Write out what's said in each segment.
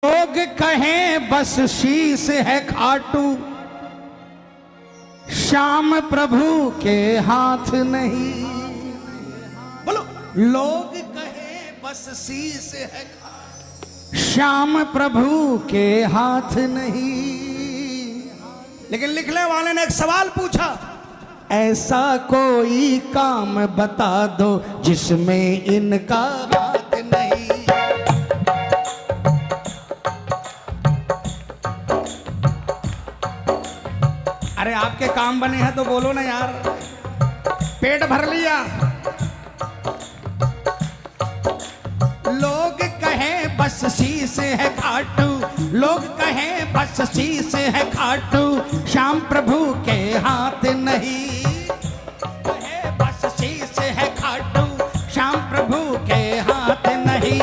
लोग कहें बस शीश है खाटू, श्याम प्रभु के हाथ नहीं। बोलो, लोग कहें बस शीश है खाटू, श्याम प्रभु के हाथ नहीं। लेकिन लिखने वाले ने एक सवाल पूछा, ऐसा कोई काम बता दो जिसमें इनका हाथ नहीं। अरे आपके काम बने हैं तो बोलो ना यार, पेट भर लिया। लोग कहें बस शीश है खाटू, लोग कहें बस शीश है खाटू, श्याम प्रभु के हाथ नहीं। कहे बस शीश है खाटू, श्याम प्रभु के हाथ नहीं।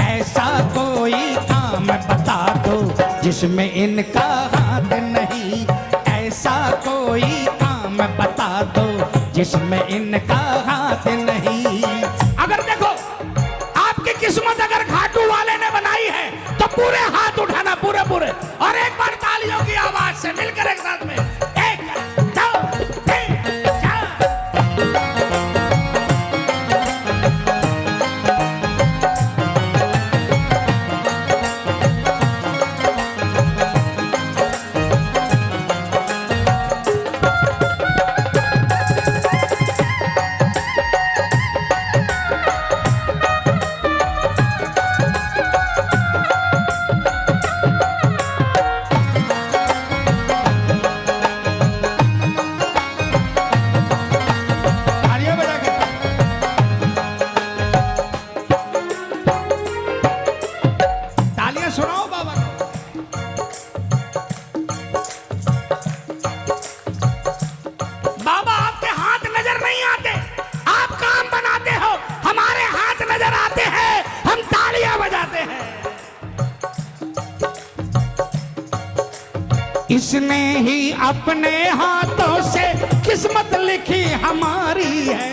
ऐसा कोई काम बता दो जिसमें इनका हाथ नहीं। ऐसा कोई काम बता दो जिसमें इनका हाथ नहीं। अगर देखो आपकी किस्मत अगर खाटू वाले ने बनाई है तो पूरे हाथ उठाना, पूरे पूरे, और एक बार तालियों की आवाज से मिलकर एक साथ में 1 2 3 4। इसने ही अपने हाथों से किस्मत लिखी हमारी है,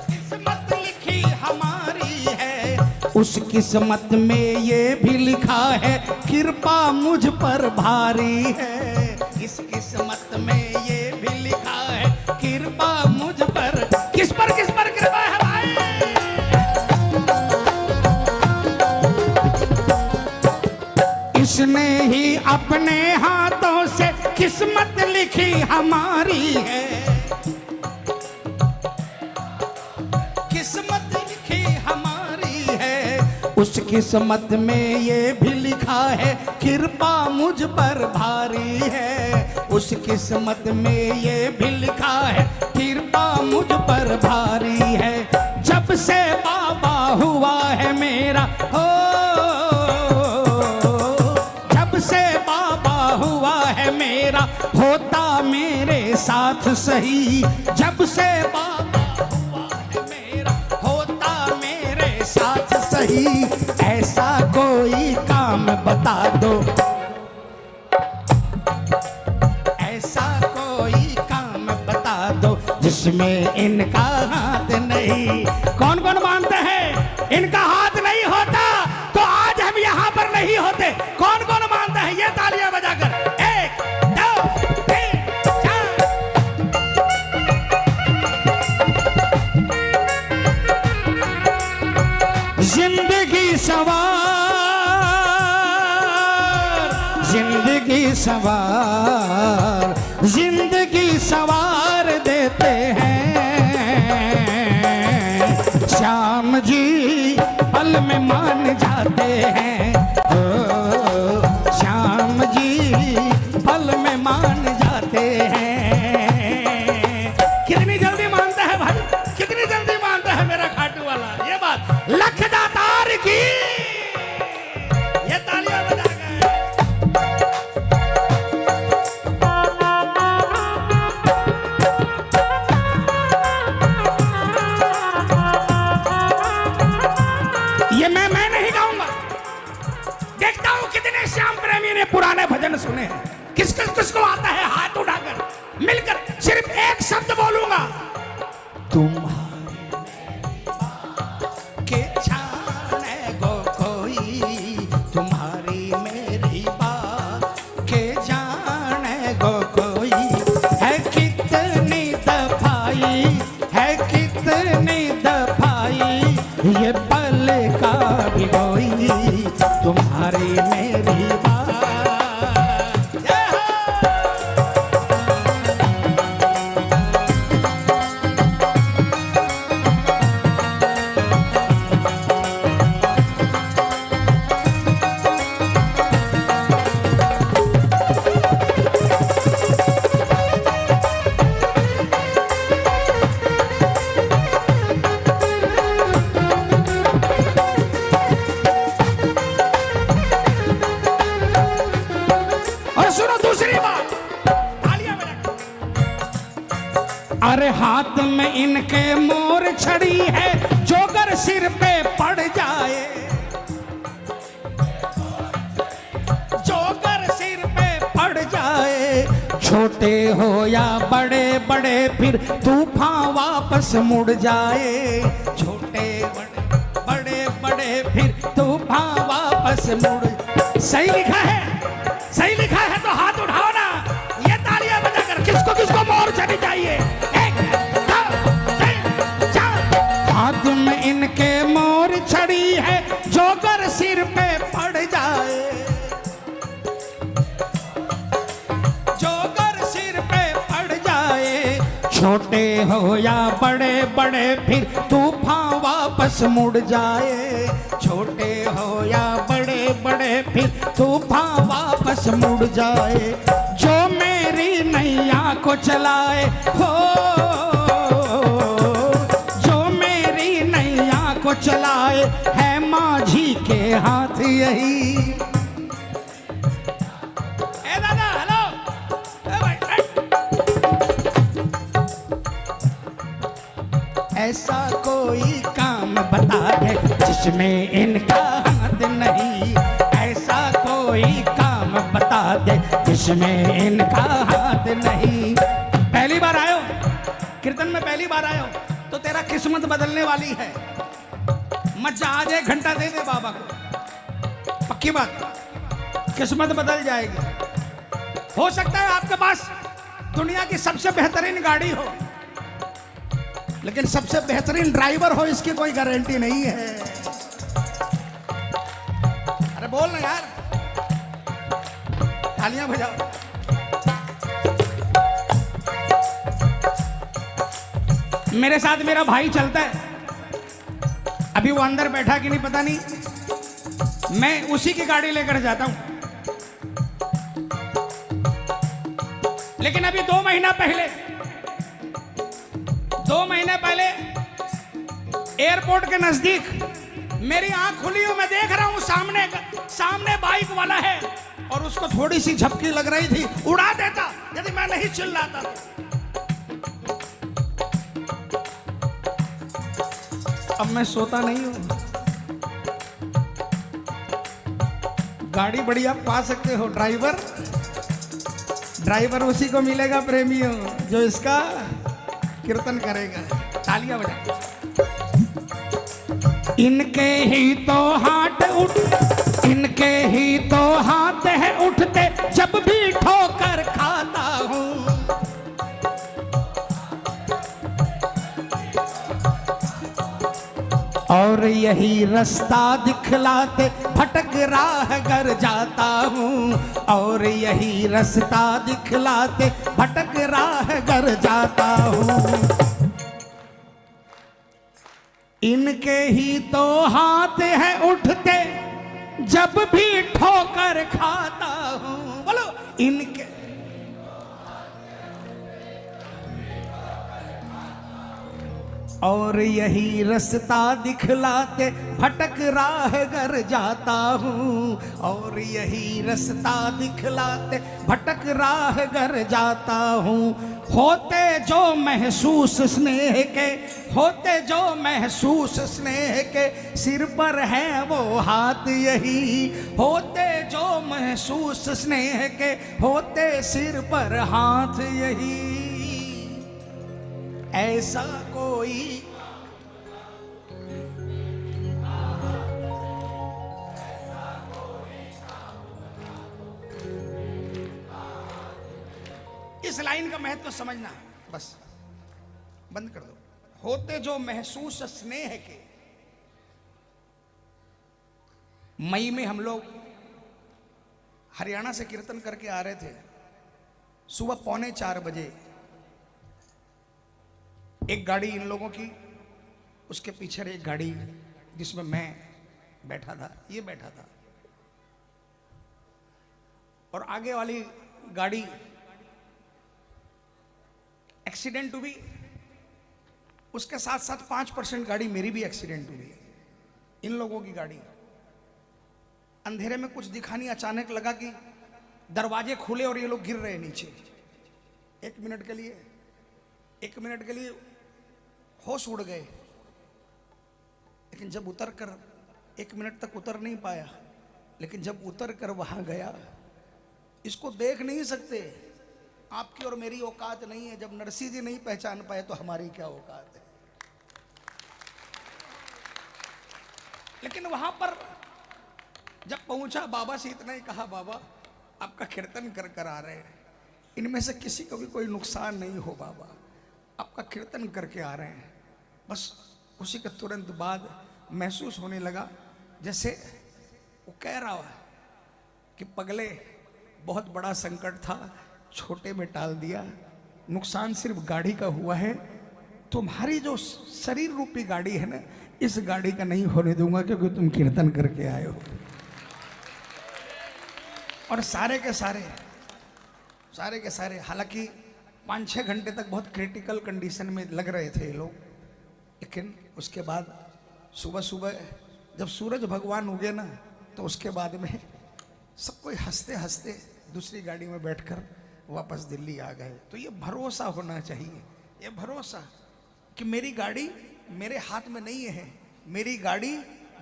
किस्मत लिखी हमारी है। उस किस्मत में ये भी लिखा है कृपा मुझ पर भारी है। इस किस्मत में ये भी लिखा है कृपा मुझ पर। किस पर कृपा है भाई? इसने ही अपने हाथों से किस्मत लिखी हमारी है, किस्मत लिखी हमारी है। उस किस्मत में ये भी लिखा है कृपा मुझ पर भारी है। उस किस्मत में ये भी लिखा है कृपा मुझ पर भारी है। जब से बाबा हुआ है मेरा हो, मेरा होता मेरे साथ सही। जब से बाबा हुआ है मेरा होता मेरे साथ सही। ऐसा कोई काम बता दो, ऐसा कोई काम बता दो जिसमें इनका हाथ नहीं। कौन कौन मानते हैं इनका हाथ नहीं होता तो आज हम यहाँ पर नहीं होते? कौन कौन मानता है? ये तालियां बजाकर 1 2 3 4। जिंदगी सवार, जिंदगी सवार, जिंदगी सवार देते हैं श्याम जी, पल में मान जाते हैं। ओ श्याम जी पल में मान जाते हैं। कितनी जल्दी मानता है भाई, कितनी जल्दी मानता है मेरा खाटू वाला? ये बात लख दातार की, ये तालियां बजा गए। ये मैं नहीं गाऊंगा, देखता हूं कितने श्याम प्रेमी ने पुराने भजन सुने हैं। किसको आता है हाथ उठाकर मिलकर सिर्फ एक शब्द बोलूंगा, तुम्हारे के छान पल का भिगोई तुम्हारी मेरी बात। अरे हाथ में इनके मोर छड़ी है, जो अगर सिर पे पड़ जाए, जो अगर सिर पे पड़ जाए, छोटे हो या बड़े बड़े फिर तूफान वापस मुड़ जाए, छोटे बड़े बड़े फिर तूफान वापस मुड़। सही लिखा है, सही लिखा है तो हाथ उठाओ ना, ये तालियां बजाकर किसको किसको मोर छड़ी चाहिए। हाथ में इनके मोर छड़ी है, जो अगर सिर पे पड़ जाए, जो अगर सिर पे पड़ जाए, छोटे हो या बड़े बड़े फिर तूफान वापस मुड़ जाए, छोटे हो या बड़े बड़े फिर तूफान वापस मुड़ जाए, जो मेरी नैया को चलाए हो, को चलाए है माझी के हाथ यही। ए दादा हेलो, ऐसा कोई काम बता दे जिसमें इनका हाथ नहीं, ऐसा कोई काम बता दे जिसमें इनका हाथ नहीं। पहली बार आयो कीर्तन में, पहली बार आयो तो तेरा किस्मत बदलने वाली है। मत जा, आज 1 घंटा दे दे बाबा को, पक्की बात किस्मत बदल जाएगी। हो सकता है आपके पास दुनिया की सबसे बेहतरीन गाड़ी हो, लेकिन सबसे बेहतरीन ड्राइवर हो इसकी कोई गारंटी नहीं है। अरे बोल ना यार, तालियां बजाओ। मेरे साथ मेरा भाई चलता है, अभी वो अंदर बैठा कि नहीं पता नहीं, मैं उसी की गाड़ी लेकर जाता हूं। लेकिन अभी 2 महीना पहले एयरपोर्ट के नजदीक मेरी आंख खुली हो, मैं देख रहा हूं सामने बाइक वाला है और उसको थोड़ी सी झपकी लग रही थी, उड़ा देता यदि मैं नहीं चिल्लाता। अब मैं सोता नहीं हूं। गाड़ी बढ़िया पा सकते हो, ड्राइवर उसी को मिलेगा प्रेमियों जो इसका कीर्तन करेगा। तालियां बजा। इनके ही तो हाथ उठ, इनके ही तो हाथ है उठते जब भी ठोकर खाता हूं, और यही रास्ता दिखलाते भटक राह गर जाता हूँ, और यही रास्ता दिखलाते भटक राह गर जाता हूँ। इनके ही तो हाथ है उठते जब भी ठोकर खाता हूँ। बोलो, इनके और यही रास्ता दिखलाते भटक राह गर जाता हूँ, और यही रास्ता दिखलाते भटक राह गर जाता हूँ। होते जो महसूस स्नेह के, होते जो महसूस स्नेह के, सिर पर है वो हाथ यही, होते जो महसूस स्नेह के, होते सिर पर हाथ यही। ऐसा कोई इस लाइन का महत्व समझना, बस बंद कर दो। होते जो महसूस स्नेह के, मई में हम लोग हरियाणा से कीर्तन करके आ रहे थे। सुबह 3:45 बजे एक गाड़ी इन लोगों की, उसके पीछे एक गाड़ी जिसमें मैं बैठा था, ये बैठा था, और आगे वाली गाड़ी एक्सीडेंट हुई। उसके साथ साथ 5% गाड़ी मेरी भी एक्सीडेंट हुई। इन लोगों की गाड़ी, अंधेरे में कुछ दिखा नहीं, अचानक लगा कि दरवाजे खुले और ये लोग गिर रहे नीचे। एक मिनट के लिए होश उड़ गए, लेकिन जब उतर कर 1 मिनट तक उतर नहीं पाया, लेकिन जब उतर कर वहां गया, इसको देख नहीं सकते, आपकी और मेरी औकात नहीं है। जब नरसिंह जी नहीं पहचान पाए तो हमारी क्या औकात है। लेकिन वहां पर जब पहुंचा, बाबा से इतना ही कहा, बाबा आपका कीर्तन कर कर आ रहे हैं, इनमें से किसी को भी कोई नुकसान नहीं हो बाबा, आपका कीर्तन करके आ रहे हैं। बस उसी के तुरंत बाद महसूस होने लगा जैसे वो कह रहा है कि पगले, बहुत बड़ा संकट था, छोटे में टाल दिया, नुकसान सिर्फ गाड़ी का हुआ है, तुम्हारी जो शरीर रूपी गाड़ी है ना, इस गाड़ी का नहीं होने दूंगा, क्योंकि तुम कीर्तन करके आए हो। और सारे के सारे हालांकि 5-6 घंटे तक बहुत क्रिटिकल कंडीशन में लग रहे थे ये लोग, लेकिन उसके बाद सुबह सुबह जब सूरज भगवान उगे ना, तो उसके बाद में सब कोई हंसते हंसते दूसरी गाड़ी में बैठकर वापस दिल्ली आ गए। तो ये भरोसा होना चाहिए, ये भरोसा कि मेरी गाड़ी मेरे हाथ में नहीं है, मेरी गाड़ी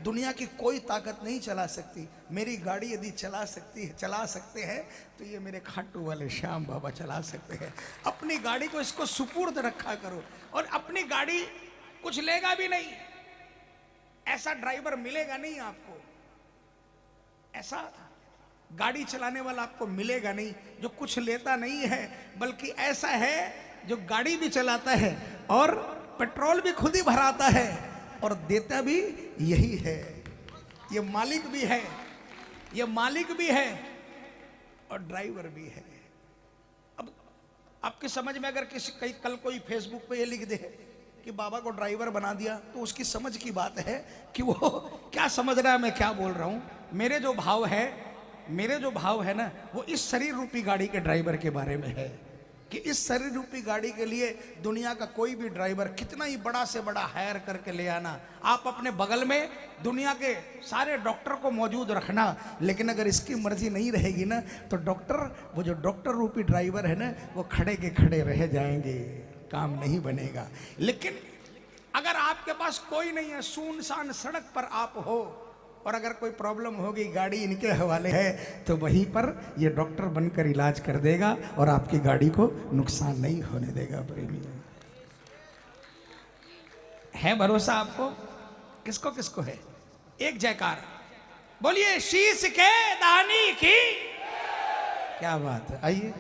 दुनिया की कोई ताकत नहीं चला सकती। मेरी गाड़ी यदि चला सकते हैं तो ये मेरे खाटू वाले श्याम बाबा चला सकते हैं। अपनी गाड़ी को इसको सुपुर्द रखा करो, और अपनी गाड़ी कुछ लेगा भी नहीं, ऐसा ड्राइवर मिलेगा नहीं आपको, ऐसा गाड़ी चलाने वाला आपको मिलेगा नहीं जो कुछ लेता नहीं है, बल्कि ऐसा है जो गाड़ी भी चलाता है और पेट्रोल भी खुद ही भराता है और देता भी यही है। ये मालिक भी है और ड्राइवर भी है। अब आपकी समझ में अगर कल कोई फेसबुक पे ये लिख दे कि बाबा को ड्राइवर बना दिया, तो उसकी समझ की बात है कि वो क्या समझ रहा है, मैं क्या बोल रहा हूं। मेरे जो भाव है ना, वो इस शरीर रूपी गाड़ी के ड्राइवर के बारे में है कि इस शरीर रूपी गाड़ी के लिए दुनिया का कोई भी ड्राइवर कितना ही बड़ा से बड़ा हायर करके ले आना, आप अपने बगल में दुनिया के सारे डॉक्टर को मौजूद रखना, लेकिन अगर इसकी मर्जी नहीं रहेगी ना, तो वो जो डॉक्टर रूपी ड्राइवर है ना, वो खड़े के खड़े रह जाएंगे, काम नहीं बनेगा। लेकिन अगर आपके पास कोई नहीं है, सुनसान सड़क पर आप हो, और अगर कोई प्रॉब्लम होगी, गाड़ी इनके हवाले है, तो वहीं पर ये डॉक्टर बनकर इलाज कर देगा और आपकी गाड़ी को नुकसान नहीं होने देगा। प्रेमी है भरोसा आपको? किसको किसको है? एक जयकार बोलिए शीश के दानी की। क्या बात है, आइए।